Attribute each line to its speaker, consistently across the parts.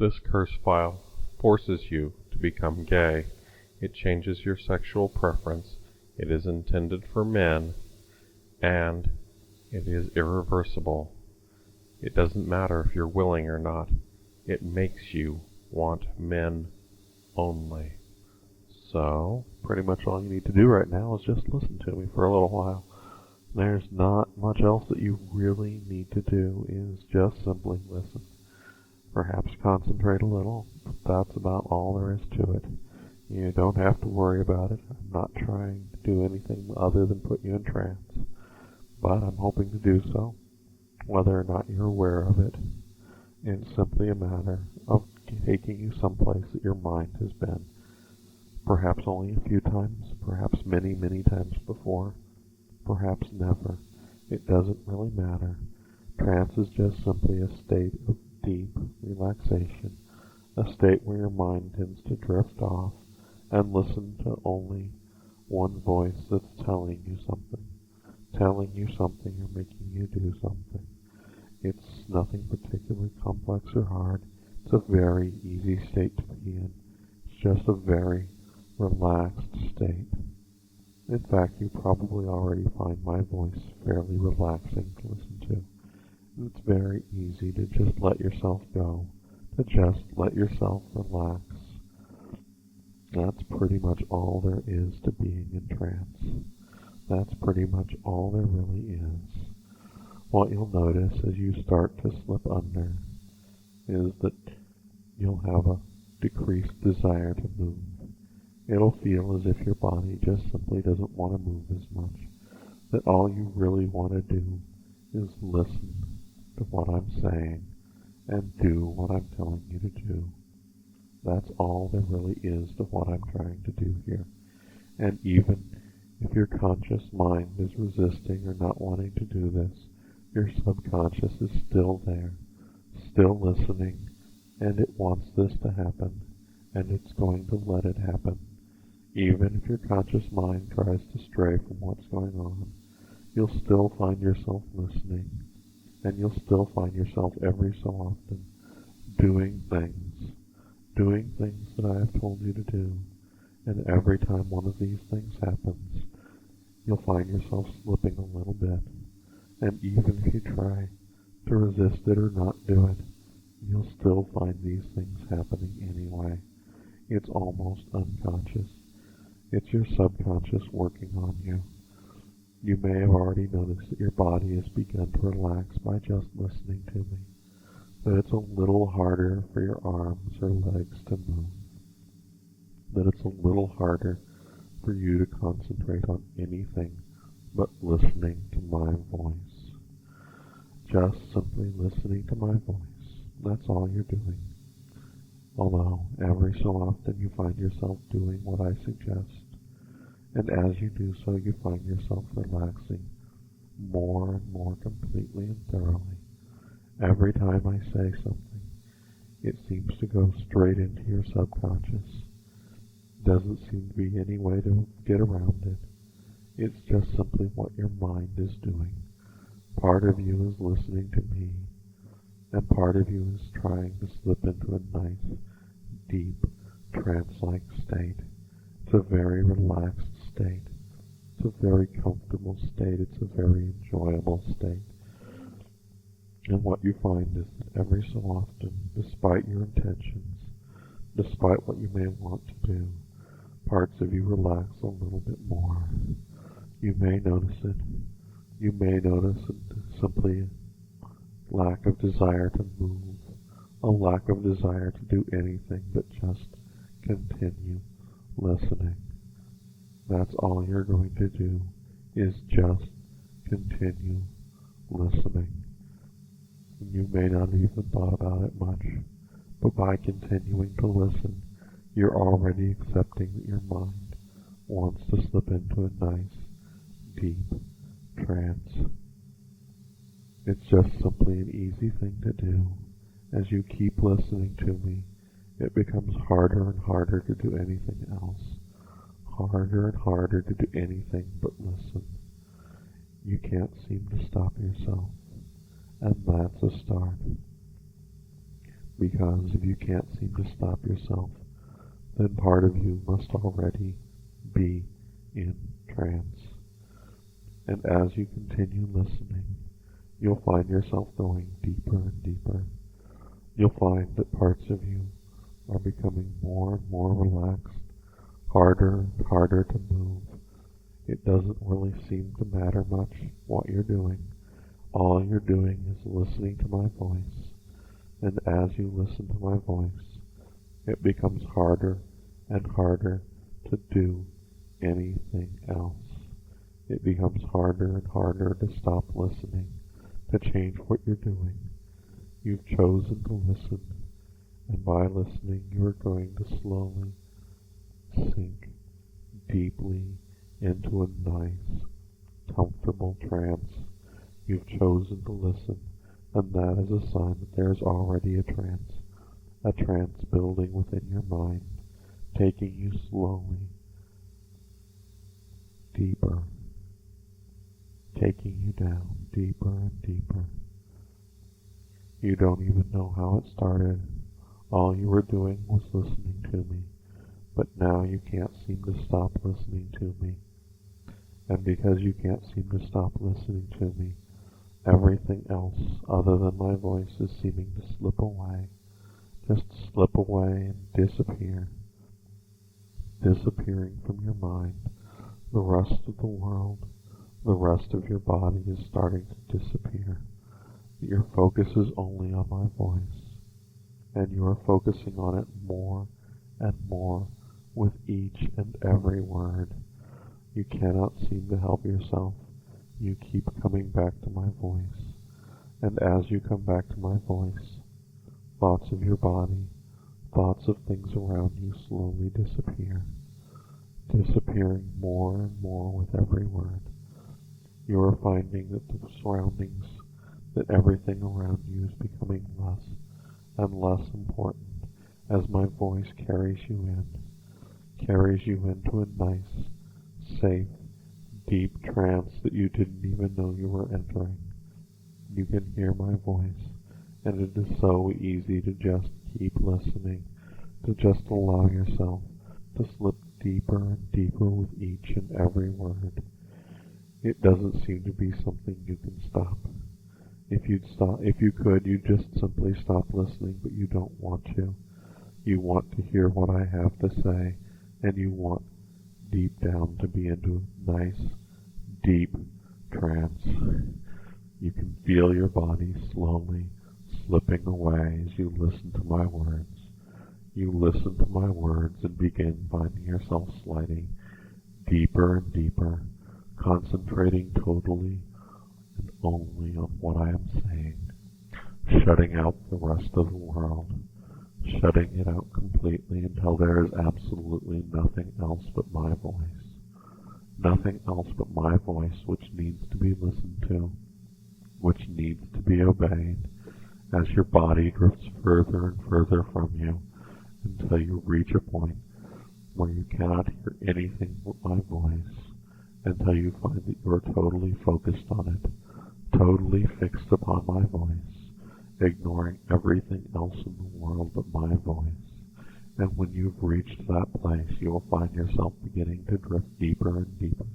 Speaker 1: This curse file forces you to become gay. It changes your sexual preference. It is intended for men, and it is irreversible. It doesn't matter if you're willing or not. It makes you want men only. So, pretty much all you need to do right now is just listen to me for a little while. There's not much else that you really need to do, is just simply listen. Perhaps concentrate a little, but that's about all there is to it. You don't have to worry about it. I'm not trying to do anything other than put you in trance, but I'm hoping to do so, whether or not you're aware of it. It's simply a matter of taking you someplace that your mind has been, perhaps only a few times, perhaps many, many times before, perhaps never. It doesn't really matter. Trance is just simply a state of deep relaxation, a state where your mind tends to drift off and listen to only one voice that's telling you something or making you do something. It's nothing particularly complex or hard. It's a very easy state to be in. It's just a very relaxed state. In fact, you probably already find my voice fairly relaxing to listen to. It's very easy to just let yourself go, to just let yourself relax. That's pretty much all there is to being in trance. That's pretty much all there really is. What you'll notice as you start to slip under is that you'll have a decreased desire to move. It'll feel as if your body just simply doesn't want to move as much, that all you really want to do is listen to what I'm saying and do what I'm telling you to do. That's all there really is to what I'm trying to do here. And even if your conscious mind is resisting or not wanting to do this, your subconscious is still there, still listening, and it wants this to happen, and it's going to let it happen. Even if your conscious mind tries to stray from what's going on, you'll still find yourself listening, and you'll still find yourself every so often doing things that I have told you to do. And every time one of these things happens, you'll find yourself slipping a little bit. And even if you try to resist it or not do it, you'll still find these things happening anyway. It's almost unconscious. It's your subconscious working on you. You may have already noticed that your body has begun to relax by just listening to me, that it's a little harder for your arms or legs to move, that it's a little harder for you to concentrate on anything but listening to my voice. Just simply listening to my voice. That's all you're doing. Although every so often you find yourself doing what I suggest, and as you do so you find yourself relaxing more and more completely and thoroughly. Every time I say something, it seems to go straight into your subconscious. Doesn't seem to be any way to get around it. It's just simply what your mind is doing. Part of you is listening to me, and part of you is trying to slip into a nice, deep, trance-like state. It's a very relaxed state. It's a very comfortable state. It's a very enjoyable state. And what you find is that every so often, despite your intentions, despite what you may want to do, parts of you relax a little bit more. You may notice it. You may notice simply a lack of desire to move, a lack of desire to do anything but just continue listening. That's all you're going to do, is just continue listening. You may not have even thought about it much, but by continuing to listen, you're already accepting that your mind wants to slip into a nice, deep trance. It's just simply an easy thing to do. As you keep listening to me, it becomes harder and harder to do anything else. Harder and harder to do anything but listen. You can't seem to stop yourself. And that's a start.
Speaker 2: Because if you can't seem to stop yourself, then part of you must already be in trance. And as you continue listening, you'll find yourself going deeper and deeper. You'll find that parts of you are becoming more and more relaxed, harder and harder to move. It doesn't really seem to matter much what you're doing. All you're doing is listening to my voice. And as you listen to my voice, it becomes harder and harder to do anything else. It becomes harder and harder to stop listening, to change what you're doing. You've chosen to listen, and by listening you are going to slowly sink deeply into a nice, comfortable trance. You've chosen to listen, and that is a sign that there is already a trance building within your mind, taking you slowly deeper, taking you down deeper and deeper. You don't even know how it started. All you were doing was listening to me, but now you can't seem to stop listening to me. And because you can't seem to stop listening to me, everything else other than my voice is seeming to slip away, just slip away and disappear, disappearing from your mind. The rest of the world, the rest of your body is starting to disappear. Your focus is only on my voice, and you are focusing on it more and more with each and every word. You cannot seem to help yourself. You keep coming back to my voice, and as you come back to my voice, thoughts of your body, thoughts of things around you slowly disappear, disappearing more and more with every word. You are finding that the surroundings, that everything around you is becoming less and less important as my voice carries you into a nice, safe, deep trance that you didn't even know you were entering. You can hear my voice, and it is so easy to just keep listening, to just allow yourself to slip deeper and deeper with each and every word. It doesn't seem to be something you can stop. If you could, you'd just simply stop listening, but you don't want to. You want to hear what I have to say, and you want deep down to be into a nice, deep trance. You can feel your body slowly slipping away as you listen to my words. You listen to my words and begin finding yourself sliding deeper and deeper, concentrating totally and only on what I am saying, shutting out the rest of the world, shutting it out completely until there is absolutely nothing else but my voice. Nothing else but my voice which needs to be listened to, which needs to be obeyed as your body drifts further and further from you until you reach a point where you cannot hear anything but my voice, until you find that you are totally focused on it, totally fixed upon my voice, ignoring everything else in the world but my voice. And when you've reached that place, you will find yourself beginning to drift deeper and deeper,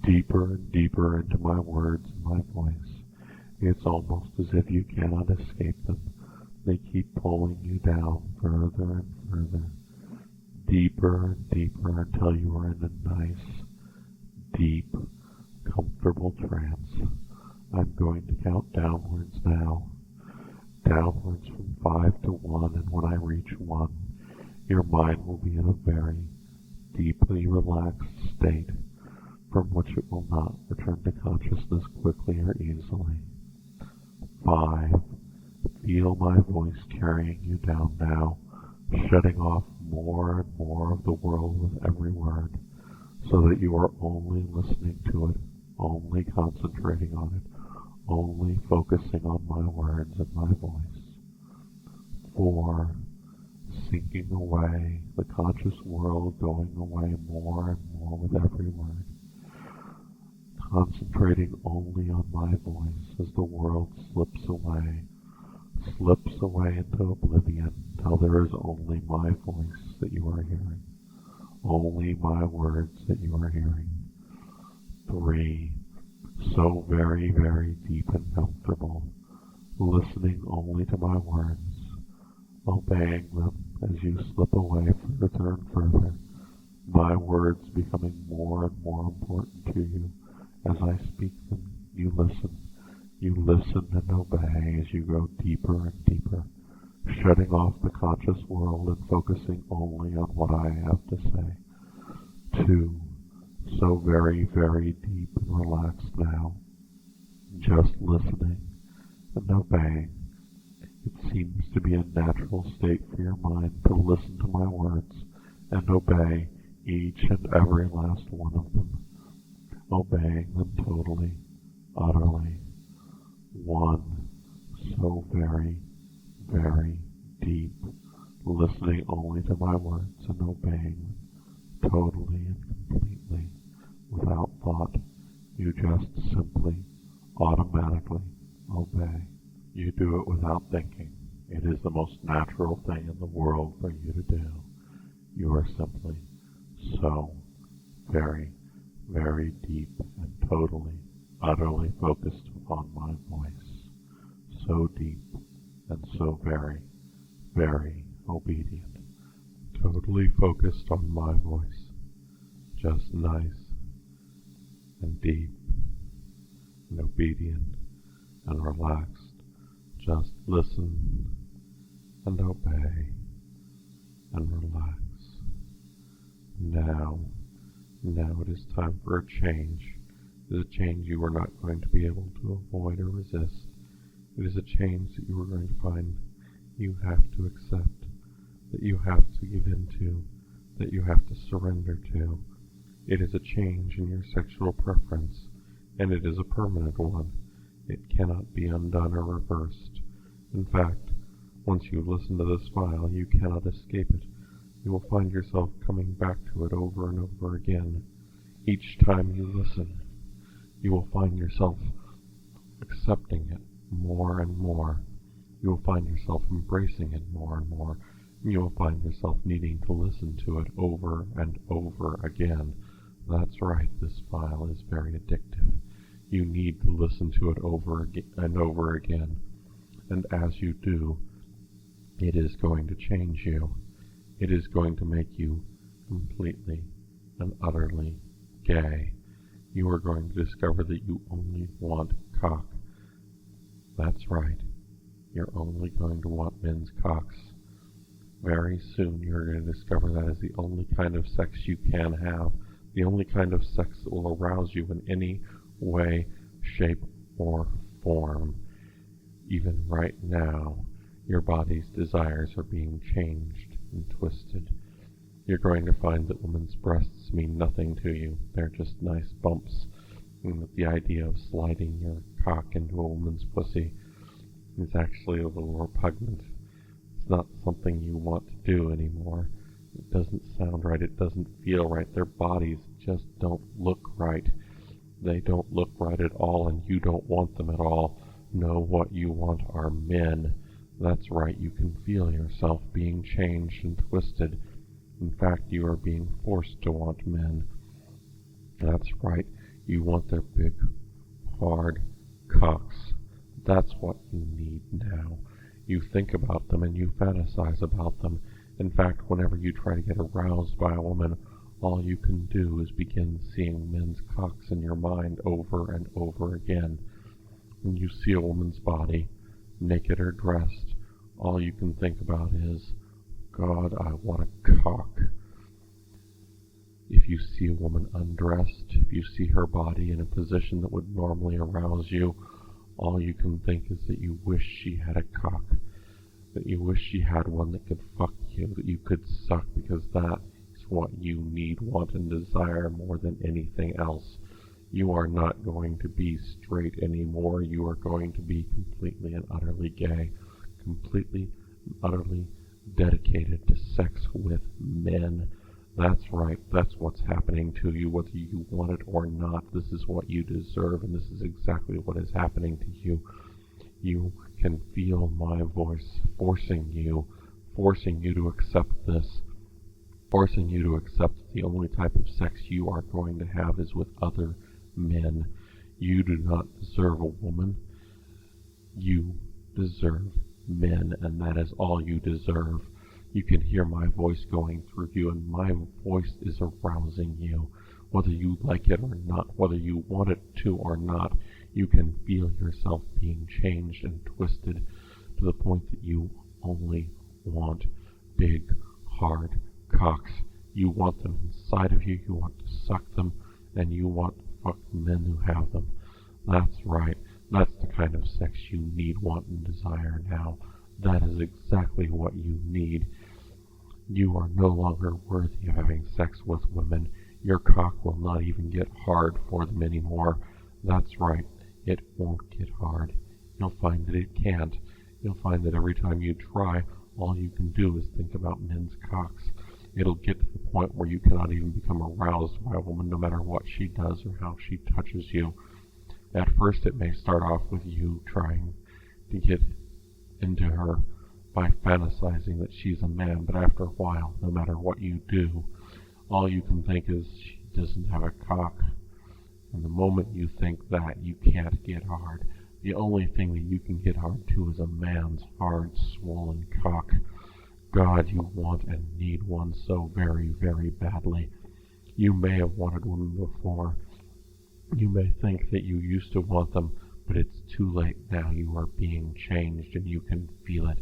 Speaker 2: deeper and deeper into my words and my voice. It's almost as if you cannot escape them. They keep pulling you down further and further, deeper and deeper until you are in a nice, deep, comfortable trance. I'm going to count downwards now, downwards from 5 to 1, and when I reach 1, your mind will be in a very deeply relaxed state from which it will not return to consciousness quickly or easily. 5. Feel my voice carrying you down now, shutting off more and more of the world with every word, so that you are only listening to it, only concentrating on it, only focusing on my words and my voice. 4. Sinking away, the conscious world going away more and more with every word, concentrating only on my voice as the world slips away, slips away into oblivion till there is only my voice that you are hearing, only my words that you are hearing. 3. So very, very deep and comfortable, listening only to my words, obeying them as you slip away further and further, my words becoming more and more important to you as I speak them. You listen and obey as you go deeper and deeper, shutting off the conscious world and focusing only on what I have to say. 2. So very, very deep and relaxed now, just listening and obeying. It seems to be a natural state for your mind to listen to my words and obey each and every last one of them, obeying them totally, utterly. 1. So very, very deep, listening only to my words and obeying them totally and completely, without thought. You just simply, automatically obey. You do it without thinking. It is the most natural thing in the world for you to do. You are simply so very, very deep and totally, utterly focused upon my voice. So deep and so very, very obedient. Totally focused on my voice. Just nice and deep and obedient and relaxed. Just listen and obey and relax. Now it is time for a change. It is a change you are not going to be able to avoid or resist. It is a change that you are going to find you have to accept, that you have to give in to, that you have to surrender to. It is a change in your sexual preference, and it is a permanent one. It cannot be undone or reversed. In fact, once you listen to this file, you cannot escape it. You will find yourself coming back to it over and over again. Each time you listen, you will find yourself accepting it more and more. You will find yourself embracing it more and more. You will find yourself needing to listen to it over and over again. That's right, this file is very addictive. You need to listen to it over and over again. And as you do, it is going to change you. It is going to make you completely and utterly gay. You are going to discover that you only want cock. That's right. You're only going to want men's cocks. Very soon you're going to discover that is the only kind of sex you can have. The only kind of sex that will arouse you in any way, shape, or form. Even right now, your body's desires are being changed and twisted. You're going to find that women's breasts mean nothing to you. They're just nice bumps. And that the idea of sliding your cock into a woman's pussy is actually a little repugnant. It's not something you want to do anymore. It doesn't sound right. It doesn't feel right. Their bodies just don't look right. They don't look right at all, and you don't want them at all. No, what you want are men. That's right. You can feel yourself being changed and twisted. In fact, you are being forced to want men. That's right. You want their big, hard cocks. That's what you need now. You think about them and you fantasize about them. In fact, whenever you try to get aroused by a woman, all you can do is begin seeing men's cocks in your mind over and over again. When you see a woman's body, naked or dressed, all you can think about is, God, I want a cock. If you see a woman undressed, if you see her body in a position that would normally arouse you, all you can think is that you wish she had a cock, that you wish she had one that could fuck you, that you could suck, because that is what you need, want, and desire more than anything else. You are not going to be straight anymore. You are going to be completely and utterly gay, completely and utterly dedicated to sex with men. That's right, that's what's happening to you, whether you want it or not. This is what you deserve, and this is exactly what is happening to you. You can feel my voice forcing you to accept this, forcing you to accept the only type of sex you are going to have is with other men. You do not deserve a woman. You deserve men, and that is all you deserve. You can hear my voice going through you, and my voice is arousing you. Whether you like it or not, whether you want it to or not, you can feel yourself being changed and twisted to the point that you only want big, hard cocks. You want them inside of you, you want to suck them, and you want to fuck the men who have them. That's right. That's the kind of sex you need, want, and desire now. That is exactly what you need. You are no longer worthy of having sex with women. Your cock will not even get hard for them anymore. That's right. It won't get hard. You'll find that it can't. You'll find that every time you try, all you can do is think about men's cocks. It'll get to the point where you cannot even become aroused by a woman no matter what she does or how she touches you. At first it may start off with you trying to get into her by fantasizing that she's a man, but after a while, no matter what you do, all you can think is she doesn't have a cock. And the moment you think that, you can't get hard. The only thing that you can get hard to is a man's hard, swollen cock. God, you want and need one so very, very badly. You may have wanted women before. You may think that you used to want them, but it's too late now. You are being changed, and you can feel it.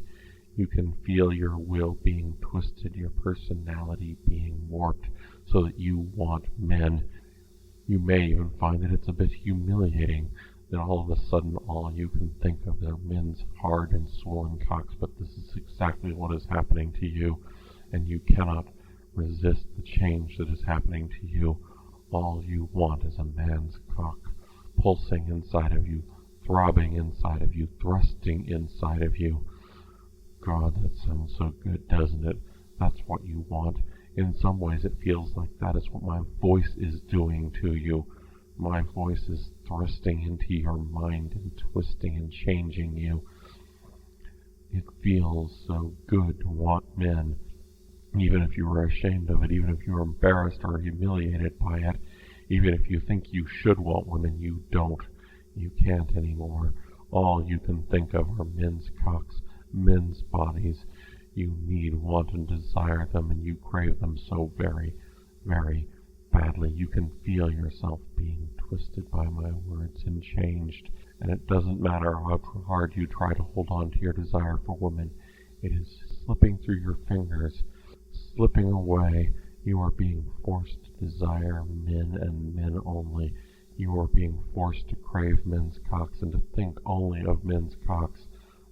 Speaker 2: You can feel your will being twisted, your personality being warped, so that you want men. You may even find that it's a bit humiliating, that all of a sudden all you can think of are men's hard and swollen cocks, but this is exactly what is happening to you, and you cannot resist the change that is happening to you. All you want is a man's cock, pulsing inside of you, throbbing inside of you, thrusting inside of you. God, that sounds so good, doesn't it? That's what you want. In some ways it feels like that is what my voice is doing to you. My voice is thrusting into your mind and twisting and changing you. It feels so good to want men, even if you are ashamed of it, even if you are embarrassed or humiliated by it, even if you think you should want women, you don't. You can't anymore. All you can think of are men's cocks, men's bodies. You need, want, and desire them, and you crave them so very, very badly. You can feel yourself being twisted by my words and changed, and it doesn't matter how hard you try to hold on to your desire for women. It is slipping through your fingers, slipping away. You are being forced to desire men and men only. You are being forced to crave men's cocks and to think only of men's cocks.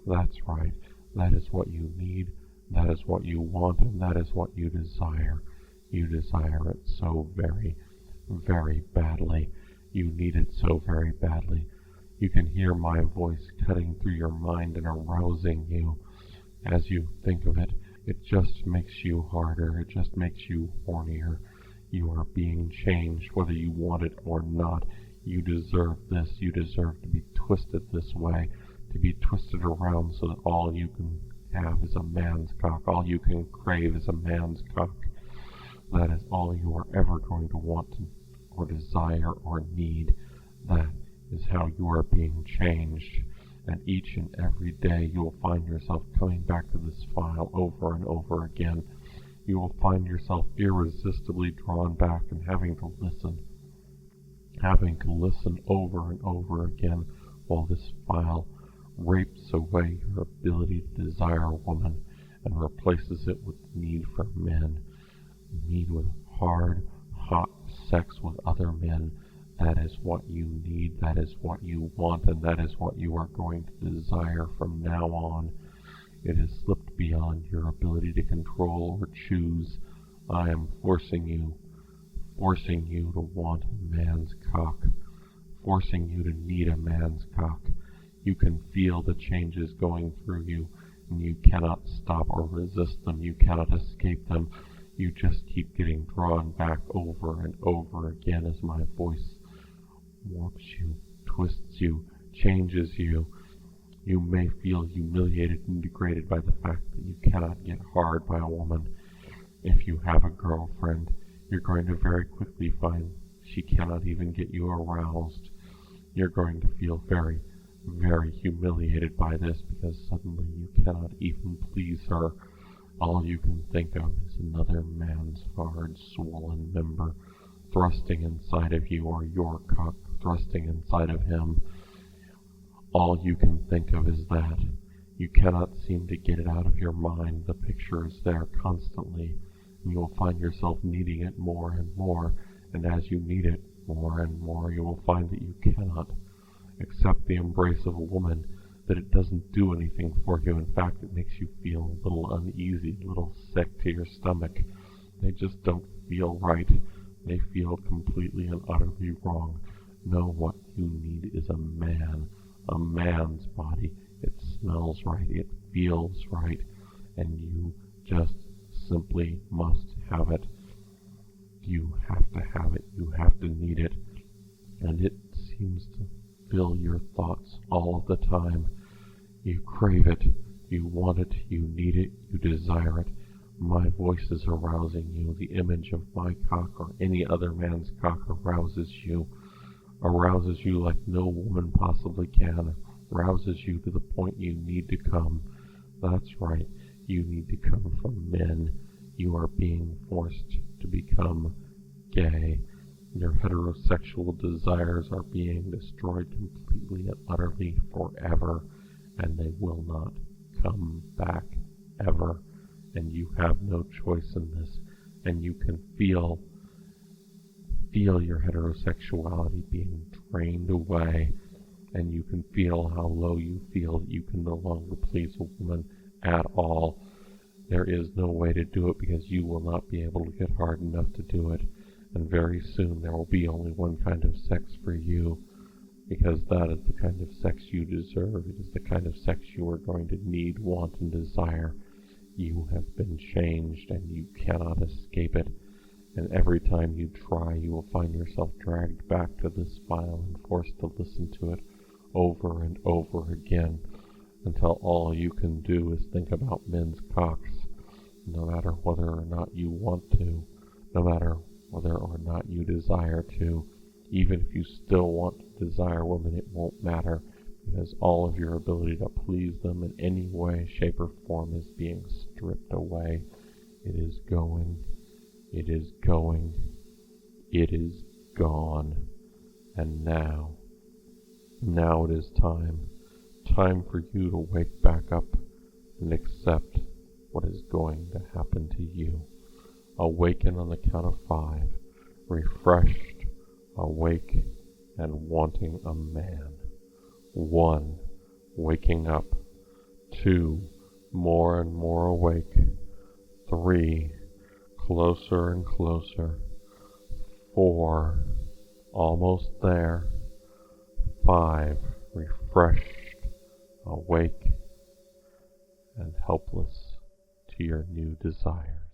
Speaker 2: That's right. That is what you need. That is what you want, and that is what you desire. You desire it so very, very badly. You need it so very badly. You can hear my voice cutting through your mind and arousing you. As you think of it, it just makes you harder. It just makes you hornier. You are being changed, whether you want it or not. You deserve this. You deserve to be twisted this way, to be twisted around so that all you can have is a man's cock. All you can crave is a man's cock. That is all you are ever going to want or desire or need. That is how you are being changed. And each and every day you will find yourself coming back to this file over and over again. You will find yourself irresistibly drawn back and having to listen over and over again while this file rapes away your ability to desire a woman and replaces it with need for men, need with hard, hot sex with other men. That is what you need, that is what you want, and that is what you are going to desire from now on. It has slipped beyond your ability to control or choose. I am forcing you to want a man's cock, forcing you to need a man's cock. You can feel the changes going through you, and you cannot stop or resist them. You cannot escape them. You just keep getting drawn back over and over again as my voice warps you, twists you, changes you. You may feel humiliated and degraded by the fact that you cannot get hard by a woman. If you have a girlfriend, you're going to very quickly find she cannot even get you aroused. You're going to feel very, very humiliated by this because suddenly you cannot even please her. All you can think of is another man's hard, swollen member thrusting inside of you, or your cock thrusting inside of him. All you can think of is that. You cannot seem to get it out of your mind. The picture is there constantly, and you will find yourself needing it more and more, and as you need it more and more, you will find that you cannot accept the embrace of a woman, that it doesn't do anything for you. In fact, it makes you feel a little uneasy, a little sick to your stomach. They just don't feel right. They feel completely and utterly wrong. No, what you need is a man's body. It smells right, it feels right, and you just simply must have it. You have to have it, you have to need it, and it seems to fill your thoughts all of the time. You crave it, you want it, you need it, you desire it. My voice is arousing you. The image of my cock or any other man's cock arouses you like no woman possibly can, arouses you to the point you need to come. That's right, you need to come from men. You are being forced to become gay. Your heterosexual desires are being destroyed completely and utterly forever, and they will not come back ever. And you have no choice in this, and you can feel your heterosexuality being drained away, and you can feel how low you feel that you can no longer please a woman at all. There is no way to do it because you will not be able to get hard enough to do it, and very soon there will be only one kind of sex for you, because that is the kind of sex you deserve. It is the kind of sex you are going to need, want, and desire. You have been changed, and you cannot escape it. And every time you try, you will find yourself dragged back to this file and forced to listen to it over and over again, until all you can do is think about men's cocks, no matter whether or not you want to, no matter whether or not you desire to. Even if you still want to desire women, it won't matter, because all of your ability to please them in any way, shape, or form is being stripped away. It is going. It is going. It is gone. And now it is time for you to wake back up and accept what is going to happen to you. Awaken on the count of 5, refreshed, awake, and wanting a man. 1, waking up. 2, more and more awake. 3, closer and closer. 4, almost there. 5, refreshed, awake, and helpless to your new desires.